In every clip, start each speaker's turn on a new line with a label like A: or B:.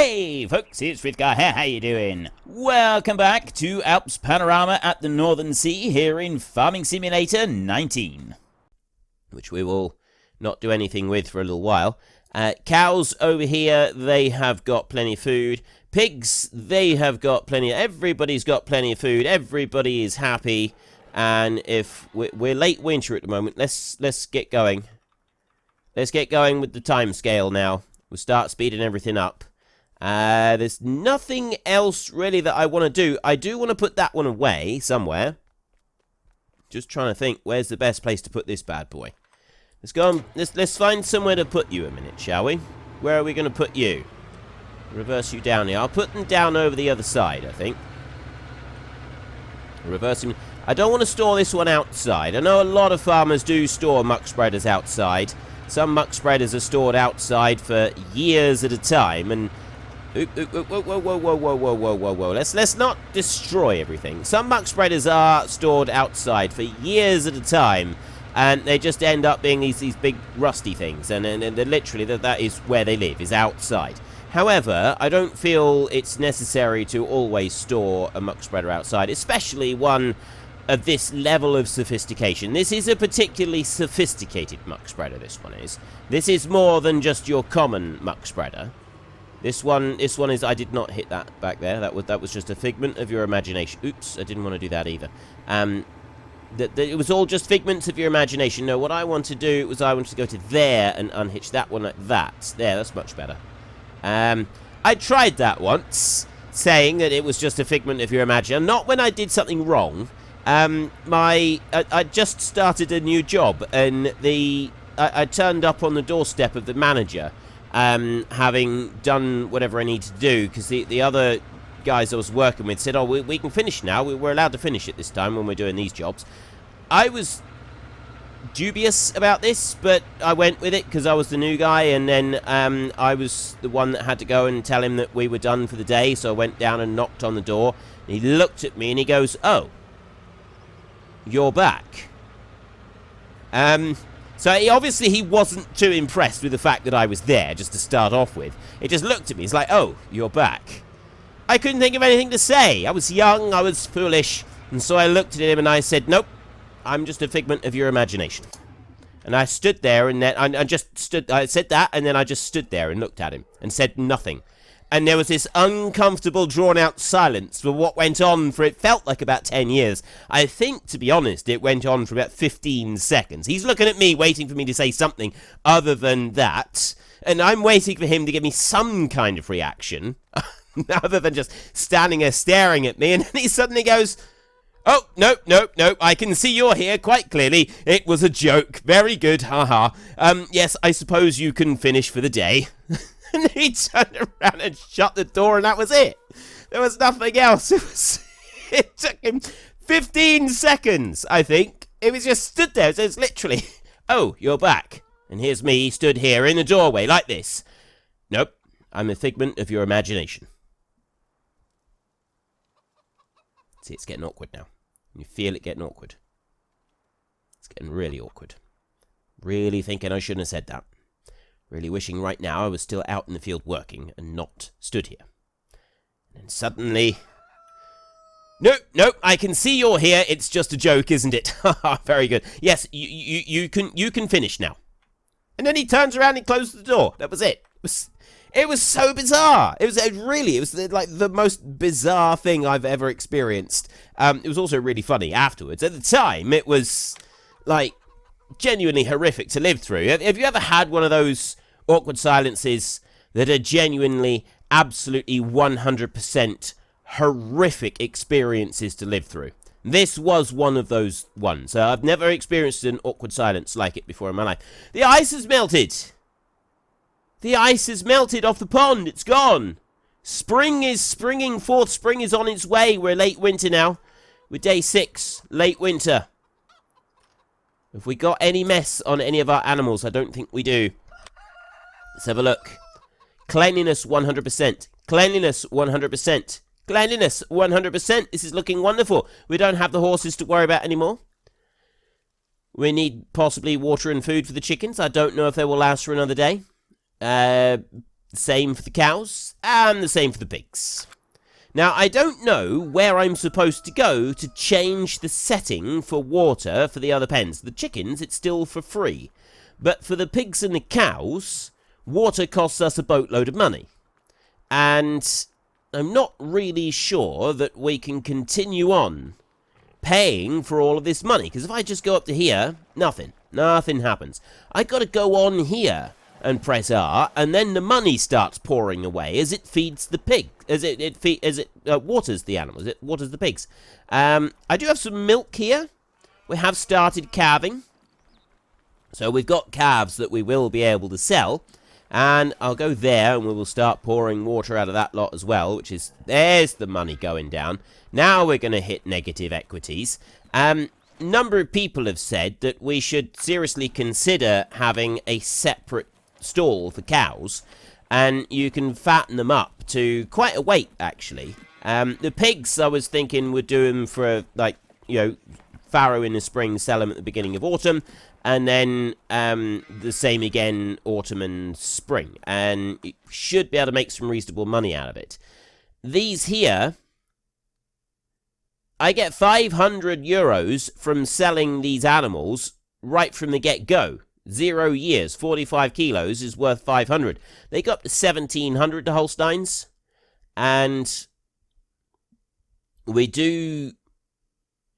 A: Hey folks, it's Frithgar here, how you doing? Welcome back to Alps Panorama at the Northern Sea here in Farming Simulator 19. Which we will not do anything with for a little while. Cows over here, they have got plenty of food. Pigs, they have got plenty, everybody's got plenty of food, everybody is happy. And if we're late winter at the moment, let's get going. Let's get going with the time scale now. We'll start speeding everything up. There's nothing else really that I want to do. I do want to put that one away somewhere. Just trying to think, where's the best place to put this bad boy? Let's go on, let's find somewhere to put you a minute, shall we? Where are we going to put you? Reverse you down here. I'll put them down over the other side, I think. Reverse them. I don't want to store this one outside. I know a lot of farmers do store muck spreaders outside. Some muck spreaders are stored outside for years at a time, and whoa. Let's not destroy everything. Some muck spreaders are stored outside for years at a time, and they just end up being these big rusty things, and literally that is where they live, is outside. However, I don't feel it's necessary to always store a muck spreader outside, especially one of this level of sophistication. This is a particularly sophisticated muck spreader, this one is. This is more than just your common muck spreader. This one is, I did not hit that back there. That was just a figment of your imagination. Oops, I didn't want to do that either. It was all just figments of your imagination. No, what I want to do was I wanted to go to there and unhitch that one like that. There, that's much better. I tried that once, saying that it was just a figment of your imagination. Not when I did something wrong. I just started a new job, and I turned up on the doorstep of the manager, having done whatever I need to do, because the other guys I was working with said, oh, we can finish now. We're allowed to finish it this time when we're doing these jobs. I was dubious about this, but I went with it because I was the new guy, and then I was the one that had to go and tell him that we were done for the day, so I went down and knocked on the door, and he looked at me and he goes, oh, you're back. So obviously he wasn't too impressed with the fact that I was there, just to start off with. He just looked at me, he's like, oh, you're back. I couldn't think of anything to say. I was young, I was foolish, and so I looked at him and I said, nope, I'm just a figment of your imagination. And I stood there, and then I said that, and then I just stood there and looked at him and said nothing. And there was this uncomfortable, drawn-out silence for what went on for, it felt like, about 10 years. I think, to be honest, it went on for about 15 seconds. He's looking at me, waiting for me to say something other than that. And I'm waiting for him to give me some kind of reaction, other than just standing there staring at me. And then he suddenly goes, oh, no, I can see you're here quite clearly. It was a joke. Very good, haha. Yes, I suppose you can finish for the day. And he turned around and shut the door, and that was it. There was nothing else. It took him 15 seconds, I think. It was just stood there. So it's literally, oh, you're back. And here's me stood here in the doorway like this. Nope, I'm a figment of your imagination. See, it's getting awkward now. You feel it getting awkward. It's getting really awkward. Really thinking I shouldn't have said that. Really wishing right now I was still out in the field working and not stood here. And then suddenly, nope, I can see you're here. It's just a joke, isn't it? Very good. Yes, you can finish now. And then he turns around and closes the door. That was it. It was so bizarre. It was like the most bizarre thing I've ever experienced. It was also really funny afterwards. At the time, it was like genuinely horrific to live through. Have you ever had one of those awkward silences that are genuinely, absolutely 100% horrific experiences to live through? This was one of those ones. I've never experienced an awkward silence like it before in my life. The ice has melted. The ice has melted off the pond. It's gone. Spring is springing forth. Spring is on its way. We're late winter now. We're day 6, late winter. Have we got any mess on any of our animals? I don't think we do. Let's have a look. Cleanliness 100%. Cleanliness 100%. Cleanliness 100%. This is looking wonderful. We don't have the horses to worry about anymore. We need possibly water and food for the chickens. I don't know if they will last for another day. The same for the cows, and the same for the pigs. Now, I don't know where I'm supposed to go to change the setting for water for the other pens. The chickens, it's still for free. But for the pigs and the cows, water costs us a boatload of money. And I'm not really sure that we can continue on paying for all of this money. Because if I just go up to here, nothing happens. I got to go on here and press R, and then the money starts pouring away as it feeds the pig, as it waters the animals, it waters the pigs. I do have some milk here. We have started calving, so we've got calves that we will be able to sell. And I'll go there, and we will start pouring water out of that lot as well, which is, there's the money going down. Now we're going to hit negative equities. Number of people have said that we should seriously consider having a separate stall for cows, and you can fatten them up to quite a weight, actually. The pigs, I was thinking, would do them for, like, you know, farrow in the spring, sell them at the beginning of autumn, and then the same again autumn and spring, and you should be able to make some reasonable money out of it. These here, I get 500 euros from selling these animals right from the get-go. 0 years, 45 kilos is worth 500. They go up to 1,700 to Holsteins, and we do,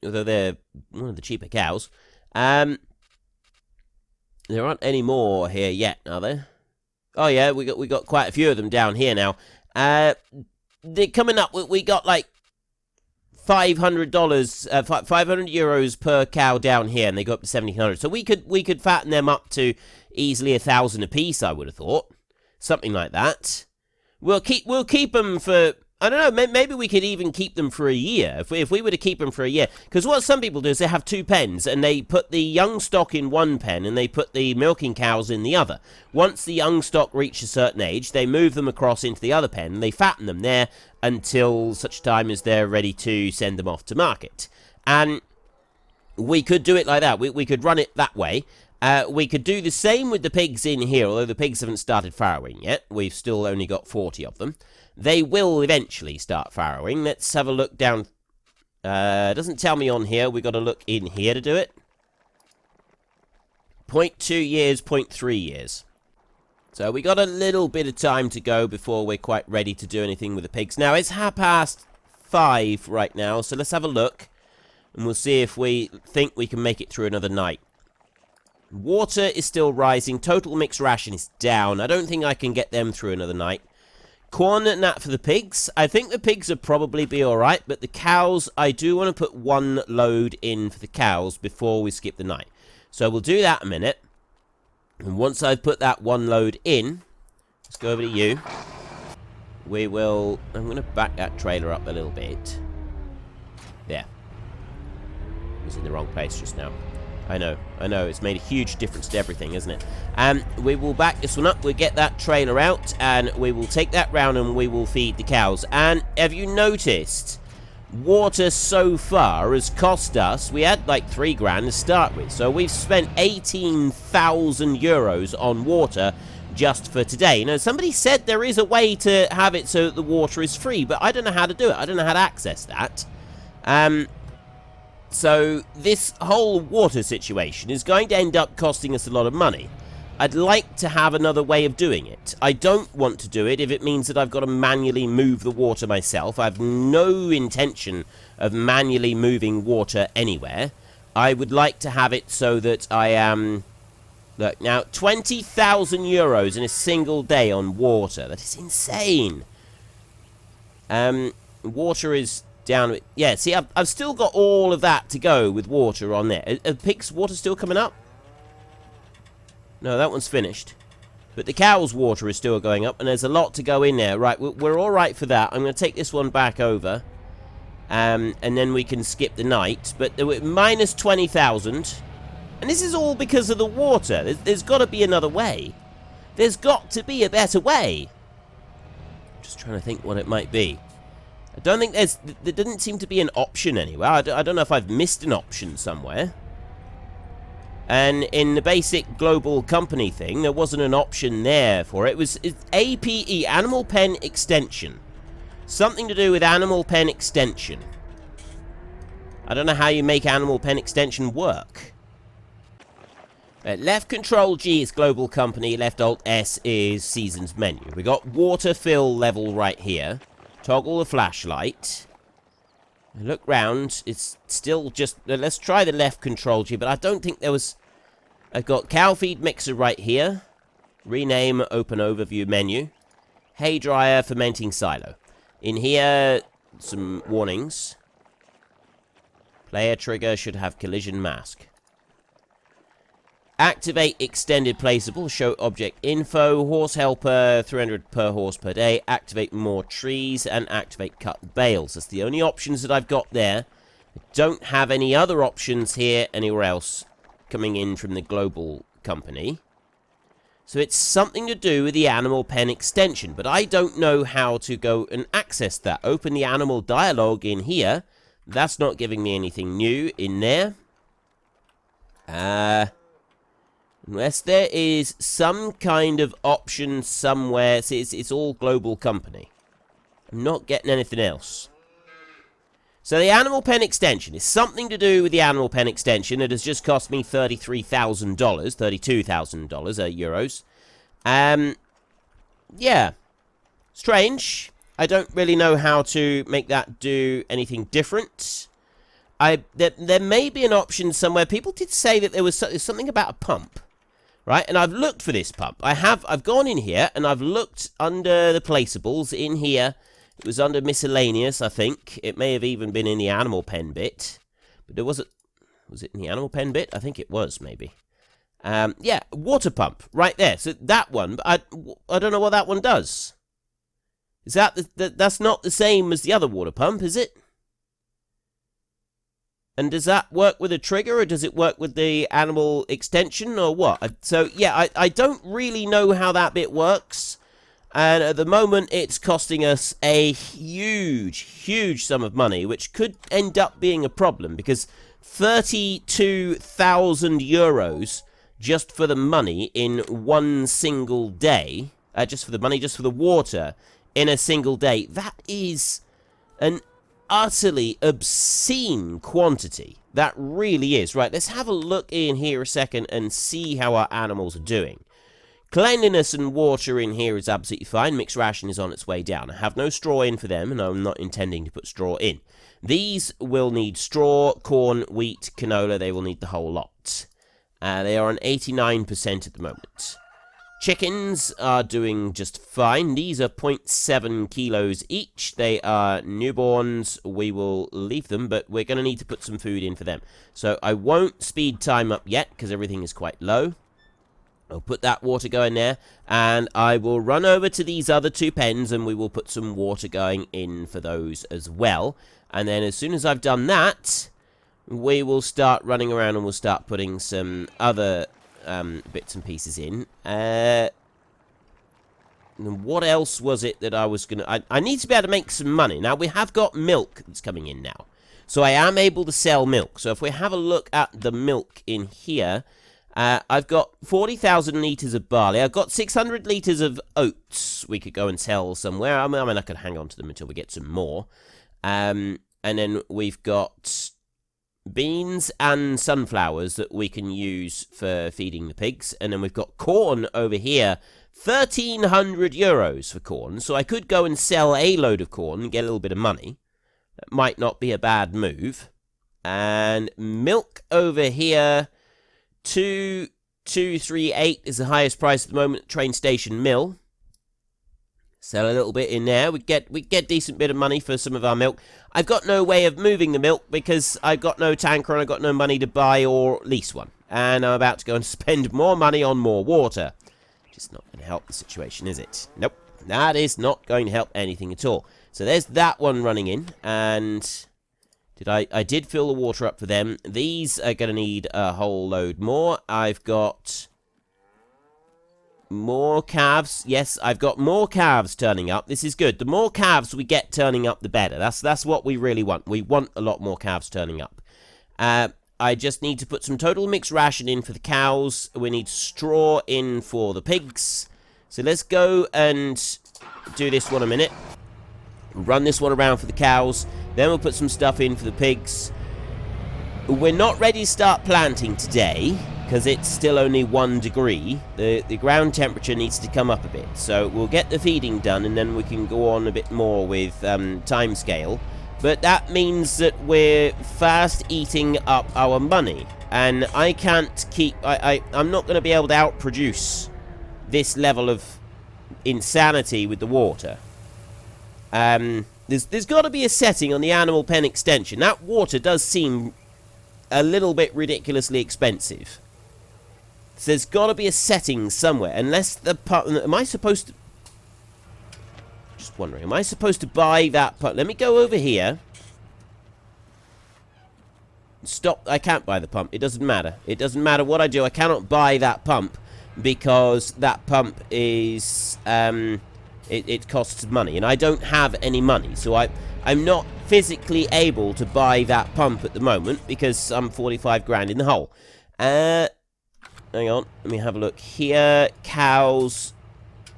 A: although they're one of the cheaper cows, there aren't any more here yet, are there? Oh yeah, we got quite a few of them down here now. They're coming up. We got like $500, 500 euros per cow down here, and they go up to 1,700. So we could fatten them up to easily 1,000 apiece. I would have thought something like that. We'll keep them for, I don't know, maybe we could even keep them for a year, if we were to keep them for a year. Because what some people do is they have 2 pens, and they put the young stock in one pen, and they put the milking cows in the other. Once the young stock reach a certain age, they move them across into the other pen, and they fatten them there until such time as they're ready to send them off to market. And we could do it like that. We could run it that way. We could do the same with the pigs in here, although the pigs haven't started farrowing yet. We've still only got 40 of them. They will eventually start farrowing. Let's have a look down. Doesn't tell me on here. We've got to look in here to do it. 0.2 years, 0.3 years. So we got a little bit of time to go before we're quite ready to do anything with the pigs. Now, it's 5:30 right now, so let's have a look. And we'll see if we think we can make it through another night. Water is still rising. Total mixed ration is down. I don't think I can get them through another night. Corn and that for the pigs. I think the pigs will probably be alright, but the cows, I do want to put 1 load in for the cows before we skip the night. So we'll do that in a minute. And once I've put that 1 load in, let's go over to you. We will, I'm going to back that trailer up a little bit. There. It was in the wrong place just now. I know, it's made a huge difference to everything, isn't it? We will back this one up, we'll get that trailer out, and we will take that round and we will feed the cows. And have you noticed, water so far has cost us, we had like 3 grand to start with, so we've spent 18,000 euros on water just for today. Now, somebody said there is a way to have it so that the water is free, but I don't know how to do it, I don't know how to access that. So this whole water situation is going to end up costing us a lot of money. I'd like to have another way of doing it. I don't want to do it if it means that I've got to manually move the water myself. I have no intention of manually moving water anywhere. I would like to have it so that I am... Look, now, 20,000 euros in a single day on water. That is insane. Water is... down. Yeah, see, I've still got all of that to go with water on there. Are pigs' water still coming up? No, that one's finished. But the cow's water is still going up, and there's a lot to go in there. Right, we're all right for that. I'm going to take this one back over. And then we can skip the night. But minus 20,000. And this is all because of the water. There's got to be another way. There's got to be a better way. Just trying to think what it might be. I don't think there didn't seem to be an option anywhere. I don't know if I've missed an option somewhere. And in the basic global company thing, there wasn't an option there for it. It was APE, Animal Pen Extension. Something to do with Animal Pen Extension. I don't know how you make Animal Pen Extension work. Left Control G is global company, left Alt S is seasons menu. We got water fill level right here. Toggle the flashlight. Look round, it's still just... let's try the left Control G, but I don't think there was... I've got cow feed mixer right here. Rename, open overview menu. Hay dryer, fermenting silo. In here, some warnings. Player trigger should have collision mask. Activate extended placeable, show object info, horse helper, 300 per horse per day, activate more trees, and activate cut bales. That's the only options that I've got there. I don't have any other options here anywhere else coming in from the global company. So it's something to do with the Animal Pen extension, but I don't know how to go and access that. Open the animal dialogue in here. That's not giving me anything new in there. Unless there is some kind of option somewhere. See, it's all global company. I'm not getting anything else. So the Animal Pen extension is something to do with the Animal Pen extension. It has just cost me $33,000, $32,000 euros. Yeah. Strange. I don't really know how to make that do anything different. There may be an option somewhere. People did say that there was something about a pump. Right, and I've looked for this pump. I've gone in here, and I've looked under the placeables in here. It was under miscellaneous, I think. It may have even been in the animal pen bit. But there wasn't... Was it in the animal pen bit? I think it was, maybe. Yeah, water pump, right there. So that one, but I don't know what that one does. Is that... that's not the same as the other water pump, is it? And does that work with a trigger, or does it work with the animal extension, or what? So, yeah, I don't really know how that bit works. And at the moment, it's costing us a huge sum of money, which could end up being a problem, because 32,000 euros just for the money in one single day, just for the money, just for the water in a single day, that is an utterly obscene quantity. That really is. Right, let's have a look in here a second and see how our animals are doing. Cleanliness and water in here is absolutely fine. Mixed ration is on its way down. I have no straw in for them, and I'm not intending to put straw in. These will need straw, corn, wheat, canola. They will need the whole lot. They are on 89% at the moment. Chickens are doing just fine. These are 0.7 kilos each. They are newborns. We will leave them, but we're going to need to put some food in for them. So I won't speed time up yet, because everything is quite low. I'll put that water going there, and I will run over to these other two pens, and we will put some water going in for those as well. And then as soon as I've done that, we will start running around, and we'll start putting some other bits and pieces in. And what else was it that I was going to... I need to be able to make some money. Now, we have got milk that's coming in now. So I am able to sell milk. So if we have a look at the milk in here... I've got 40,000 litres of barley. I've got 600 litres of oats we could go and sell somewhere. I mean, I could hang on to them until we get some more. And then we've got beans and sunflowers that we can use for feeding the pigs. And then we've got corn over here. 1,300 euros for corn. So I could go and sell a load of corn and get a little bit of money. That might not be a bad move. And milk over here... 2,238 is the highest price at the moment. Train station mill. Sell a little bit in there. We get decent bit of money for some of our milk. I've got no way of moving the milk because I've got no tanker and I've got no money to buy or lease one. And I'm about to go and spend more money on more water. Just not going to help the situation, is it? Nope. That is not going to help anything at all. So there's that one running in. And... I did fill the water up for them. These are going to need a whole load more. I've got more calves. Yes, I've got more calves turning up. This is good. The more calves we get turning up, the better. That's what we really want. We want a lot more calves turning up. I just need to put some total mixed ration in for the cows. We need straw in for the pigs. So let's go and do this one a minute. Run this one around for the cows. Then we'll put some stuff in for the pigs. We're not ready to start planting today, because it's still only 1 degree. The ground temperature needs to come up a bit. So we'll get the feeding done, and then we can go on a bit more with time scale. But that means that we're fast eating up our money. And I can't keep... I'm not going to be able to outproduce this level of insanity with the water. There's got to be a setting on the animal pen extension. That water does seem a little bit ridiculously expensive. So there's got to be a setting somewhere. Unless the... Am I supposed to... Just wondering, am I supposed to buy that pump? Let me go over here. Stop. I can't buy the pump. It doesn't matter. It doesn't matter what I do. I cannot buy that pump because that pump is... It costs money. And I don't have any money. So I'm not physically able to buy that pump at the moment because I'm 45 grand in the hole. Hang on. Let me have a look here. Cows...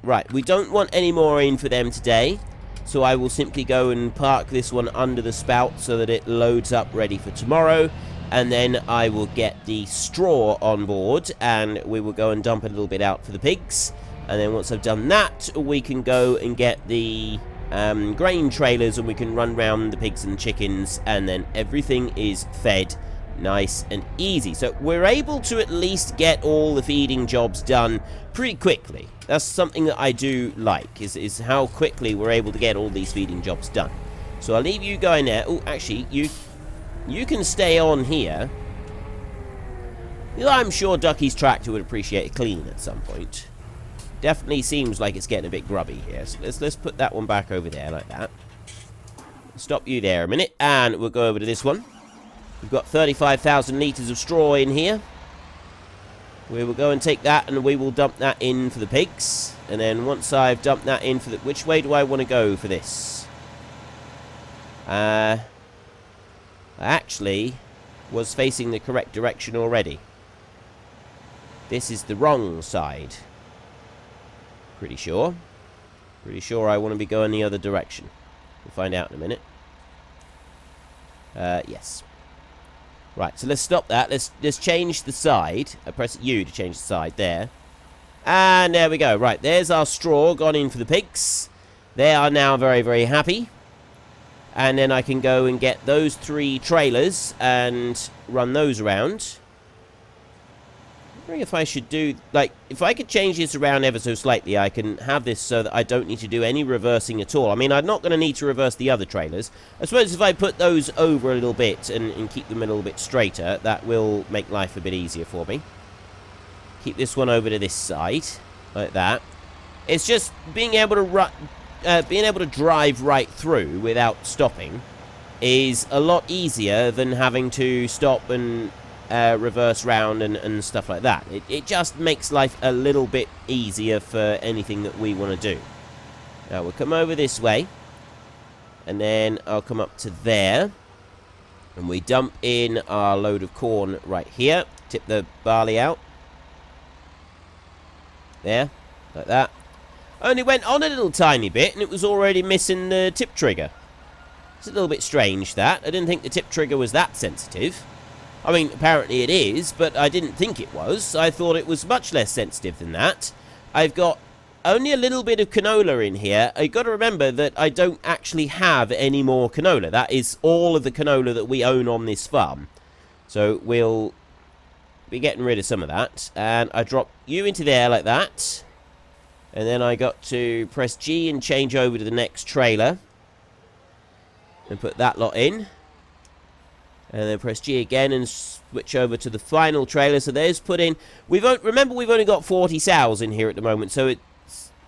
A: Right, we don't want any more in for them today, so I will simply go and park this one under the spout so that it loads up ready for tomorrow, and then I will get the straw on board, and we will go and dump a little bit out for the pigs, and then once I've done that, we can go and get the grain trailers, and we can run round the pigs and chickens, and then everything is fed nice and easy. So we're able to at least get all the feeding jobs done pretty quickly. That's something that I do like, is how quickly we're able to get all these feeding jobs done. So I'll leave you going there. Oh, actually, you can stay on here. I'm sure Ducky's tractor would appreciate a clean at some point. Definitely seems like it's getting a bit grubby here. So let's put that one back over there like that. Stop you there a minute, and we'll go over to this one. We've got 35,000 litres of straw in here. We will go and take that, and we will dump that in for the pigs. And then once I've dumped that in for the... Which way do I want to go for this? I actually was facing the correct direction already. This is the wrong side. Pretty sure. Pretty sure I want to be going the other direction. We'll find out in a minute. Yes. Right, so let's stop that. Let's change the side. I press U to change the side there. And there we go. Right, there's our straw gone in for the pigs. They are now very, very happy. And then I can go and get those 3 trailers and run those around. I'm wondering if I should do... Like, if I could change this around ever so slightly, I can have this so that I don't need to do any reversing at all. I mean, I'm not going to need to reverse the other trailers. I suppose if I put those over a little bit and keep them a little bit straighter, that will make life a bit easier for me. Keep this one over to this side, like that. It's just being able to drive right through without stopping is a lot easier than having to stop and... reverse round and stuff like that. It just makes life a little bit easier for anything that we want to do. Now we'll come over this way, and then I'll come up to there, and we dump in our load of corn right here. Tip the barley out. There, like that. Only went on a little tiny bit, and it was already missing the tip trigger. It's a little bit strange, that. I didn't think the tip trigger was that sensitive. I mean, apparently it is, but I didn't think it was. I thought it was much less sensitive than that. I've got only a little bit of canola in here. I've got to remember that I don't actually have any more canola. That is all of the canola that we own on this farm. So we'll be getting rid of some of that. And I drop you into there like that. And then I got to press G and change over to the next trailer. And put that lot in. And then press G again and switch over to the final trailer. So there's put in... Remember, we've only got 40 sows in here at the moment. So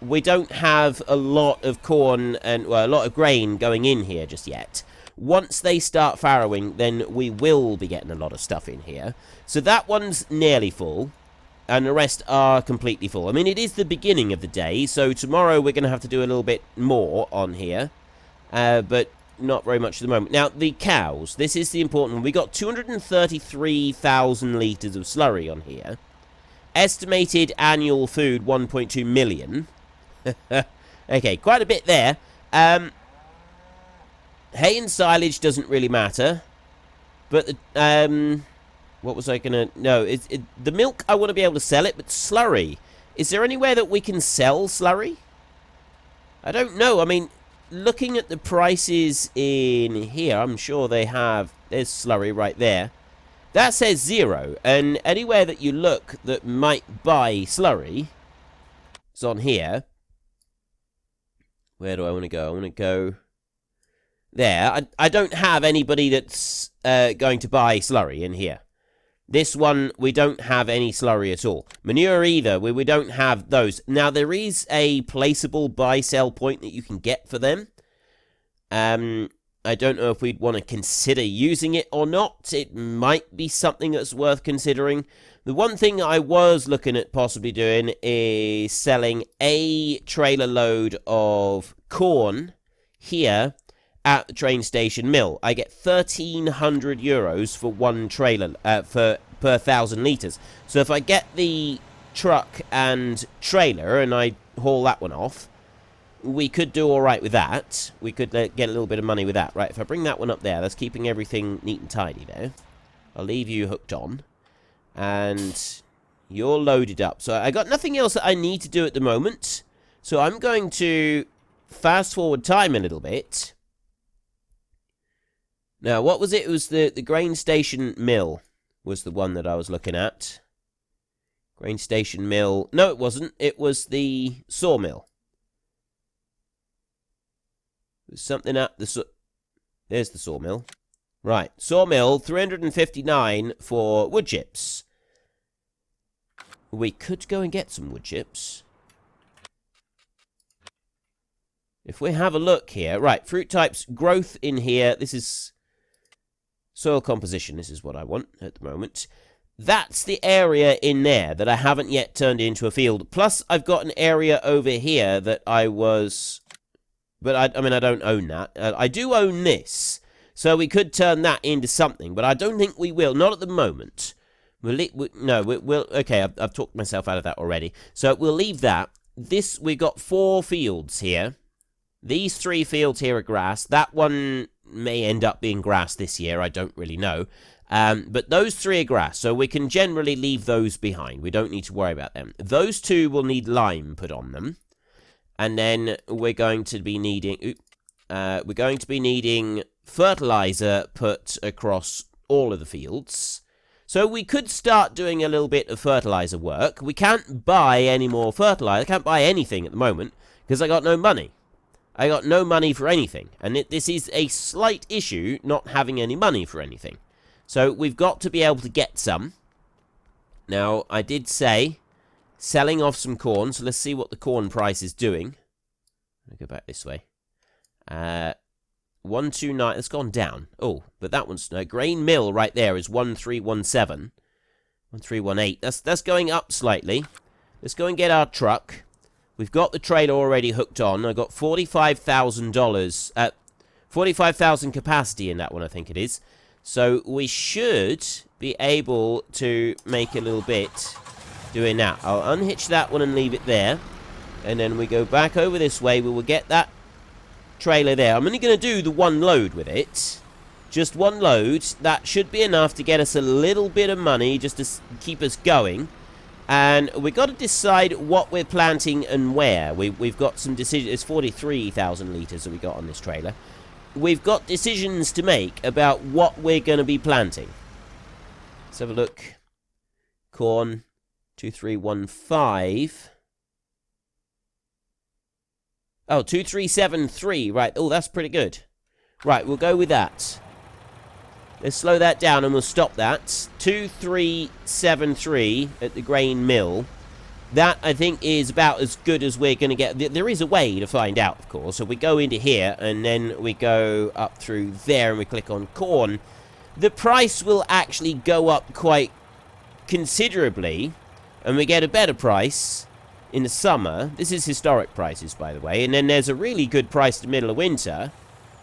A: we don't have a lot of corn and a lot of grain going in here just yet. Once they start farrowing, then we will be getting a lot of stuff in here. So that one's nearly full. And the rest are completely full. I mean, it is the beginning of the day. So tomorrow we're going to have to do a little bit more on here. But... not very much at the moment. Now, the cows. This is the important one. We got 233,000 litres of slurry on here. Estimated annual food, 1.2 million. Okay, quite a bit there. Hay and silage doesn't really matter. But, what was I going to... No, the milk, I want to be able to sell it, but slurry. Is there anywhere that we can sell slurry? I don't know. I mean, looking at the prices in here, I'm sure they have... There's slurry right there. That says 0. And anywhere that you look that might buy slurry is on here. Where do I want to go? I want to go there. I don't have anybody that's going to buy slurry in here. This one, we don't have any slurry at all. Manure either, we don't have those. Now, there is a placeable buy-sell point that you can get for them. I don't know if we'd want to consider using it or not. It might be something that's worth considering. The one thing I was looking at possibly doing is selling a trailer load of corn here at the train station mill. I get 1,300 euros for one trailer per 1,000 litres. So if I get the truck and trailer and I haul that one off, we could do all right with that. We could get a little bit of money with that. Right, if I bring that one up there, that's keeping everything neat and tidy there. I'll leave you hooked on. And you're loaded up. So I got nothing else that I need to do at the moment. So I'm going to fast forward time a little bit. Now, what was it? It was the grain station mill was the one that I was looking at. Grain station mill. No, it wasn't. It was the sawmill. There's something at the there's the sawmill. Right, sawmill, 359 for wood chips. We could go and get some wood chips. If we have a look here. Right, fruit types, growth in here. This is soil composition. This is what I want at the moment. That's the area in there that I haven't yet turned into a field. Plus, I've got an area over here that I was... But, I mean, I don't own that. I do own this. So we could turn that into something. But I don't think we will. Not at the moment. We'll okay, I've talked myself out of that already. So we'll leave that. This, we've got 4 fields here. These 3 fields here are grass. That one may end up being grass this year. I don't really know. But those 3 are grass. So we can generally leave those behind. We don't need to worry about them. Those 2 will need lime put on them. And then we're going to be needing... fertilizer put across all of the fields. So we could start doing a little bit of fertilizer work. We can't buy any more fertilizer. I can't buy anything at the moment because I got no money. I got no money for anything. And this is a slight issue, not having any money for anything. So we've got to be able to get some. Now, I did say selling off some corn. So let's see what the corn price is doing. Let me go back this way. 129, it's gone down. Oh, but that one's no. Grain mill right there is 1317. 1318. That's going up slightly. Let's go and get our truck. We've got the trailer already hooked on. I got $45,000. 45,000 capacity in that one, I think it is. So we should be able to make a little bit doing that. I'll unhitch that one and leave it there. And then we go back over this way. We will get that trailer there. I'm only going to do the one load with it. Just one load. That should be enough to get us a little bit of money just to keep us going. And we've got to decide what we're planting and where. We've got some decisions. It's 43,000 litres that we got on this trailer. We've got decisions to make about what we're going to be planting. Let's have a look. Corn 2315. Oh, 2373. Right. Oh, that's pretty good. Right, we'll go with that. Let's slow that down and we'll stop that. 2373 at the grain mill. That, I think, is about as good as we're going to get. There is a way to find out, of course. So we go into here and then we go up through there and we click on corn. The price will actually go up quite considerably. And we get a better price in the summer. This is historic prices, by the way. And then there's a really good price in the middle of winter.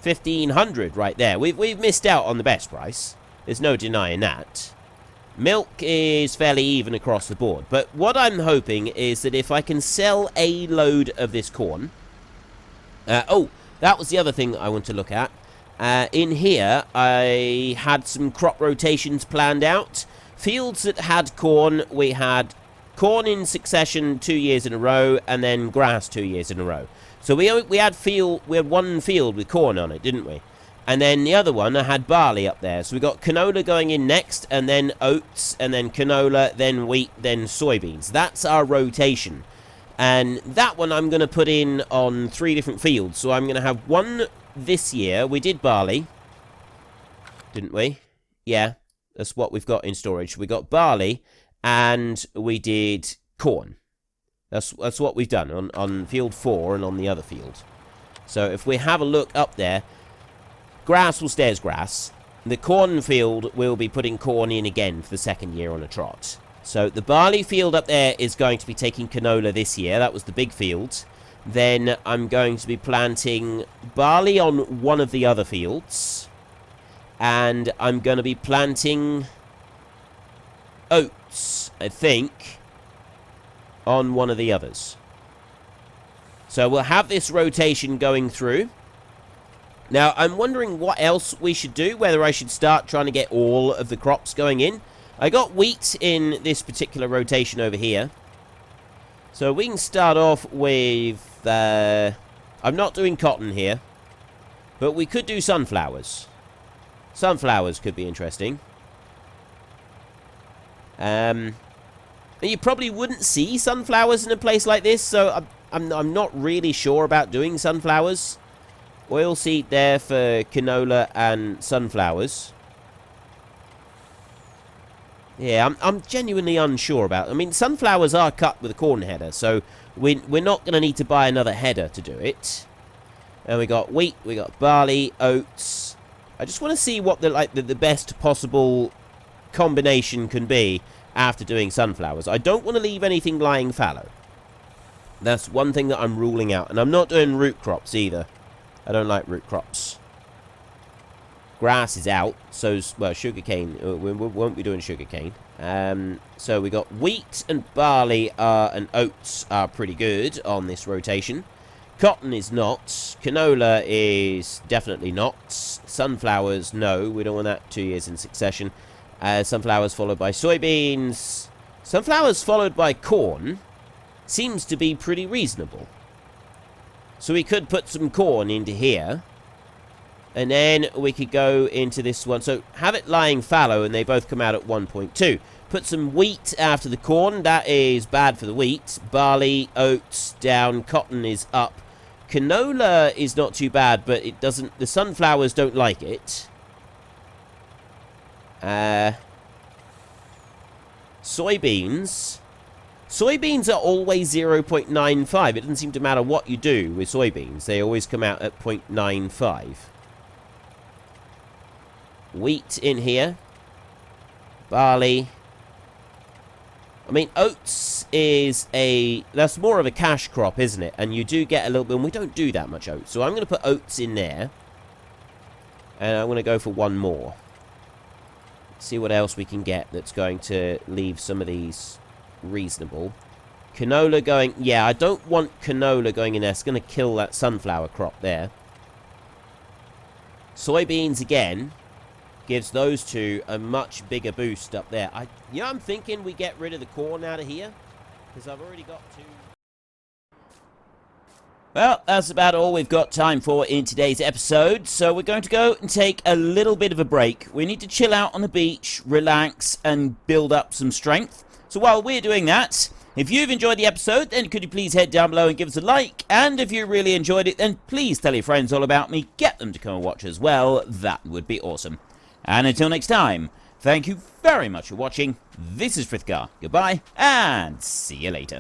A: 1,500 right there. We've missed out on the best price. There's no denying that. Milk is fairly even across the board. But what I'm hoping is that if I can sell a load of this corn... oh, that was the other thing I want to look at. In here, I had some crop rotations planned out. Fields that had corn, we had corn in succession 2 years in a row, and then grass 2 years in a row. So we had one field with corn on it, didn't we? And then the other one, I had barley up there. So we got canola going in next, and then oats, and then canola, then wheat, then soybeans. That's our rotation. And that one I'm going to put in on 3 different fields. So I'm going to have one this year. We did barley, didn't we? Yeah, that's what we've got in storage. We got barley, and we did corn. That's what we've done on field 4 and on the other field. So if we have a look up there, grass will stay as grass. The corn field will be putting corn in again for the 2nd year on a trot. So the barley field up there is going to be taking canola this year. That was the big field. Then I'm going to be planting barley on one of the other fields. And I'm going to be planting oats, I think, on one of the others. So we'll have this rotation going through. Now, I'm wondering what else we should do, whether I should start trying to get all of the crops going in. I got wheat in this particular rotation over here. So we can start off with... I'm not doing cotton here, but we could do sunflowers. Sunflowers could be interesting. You probably wouldn't see sunflowers in a place like this, so I'm not really sure about doing sunflowers. Oilseed there for canola and sunflowers. Yeah, I'm genuinely unsure about... I mean, sunflowers are cut with a corn header, so we're not going to need to buy another header to do it. And we got wheat, we got barley, oats. I just want to see what the best possible combination can be after doing sunflowers. I don't want to leave anything lying fallow. That's one thing that I'm ruling out. And I'm not doing root crops either. I don't like root crops. Grass is out, so, well, sugarcane. We won't be doing sugarcane. So we got wheat and barley and oats are pretty good on this rotation. Cotton is not. Canola is definitely not. Sunflowers, no. We don't want that 2 years in succession. Sunflowers followed by soybeans. Sunflowers followed by corn seems to be pretty reasonable. So we could put some corn into here. And then we could go into this one. So have it lying fallow and they both come out at 1.2. Put some wheat after the corn. That is bad for the wheat. Barley, oats down. Cotton is up. Canola is not too bad, but it doesn't... The sunflowers don't like it. Soybeans. Soybeans are always 0.95. It doesn't seem to matter what you do with soybeans. They always come out at 0.95. Wheat in here. Barley. I mean, oats is that's more of a cash crop, isn't it? And you do get a little bit, and we don't do that much oats. So I'm going to put oats in there. And I'm going to go for one more. See what else we can get that's going to leave some of these reasonable. Canola going... Yeah, I don't want canola going in there. It's going to kill that sunflower crop there. Soybeans again. Gives those two a much bigger boost up there. I'm thinking we get rid of the corn out of here. Because I've already got two. Well, that's about all we've got time for in today's episode. So we're going to go and take a little bit of a break. We need to chill out on the beach, relax, and build up some strength. So while we're doing that, if you've enjoyed the episode, then could you please head down below and give us a like? And if you really enjoyed it, then please tell your friends all about me. Get them to come and watch as well. That would be awesome. And until next time, thank you very much for watching. This is Frithgar. Goodbye, and see you later.